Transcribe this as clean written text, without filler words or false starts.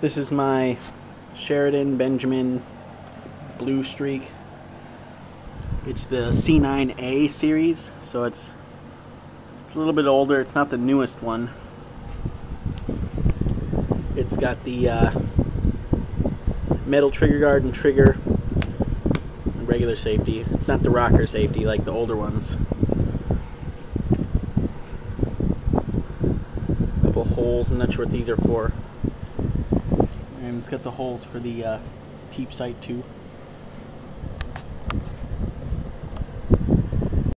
This is my Sheridan Benjamin Blue Streak. It's the C9A series, so it's a little bit older. It's not the newest one. It's got the metal trigger guard and trigger and regular safety. It's not the rocker safety like the older ones. Couple holes. I'm not sure what these are for. And it's got the holes for the peep sight too.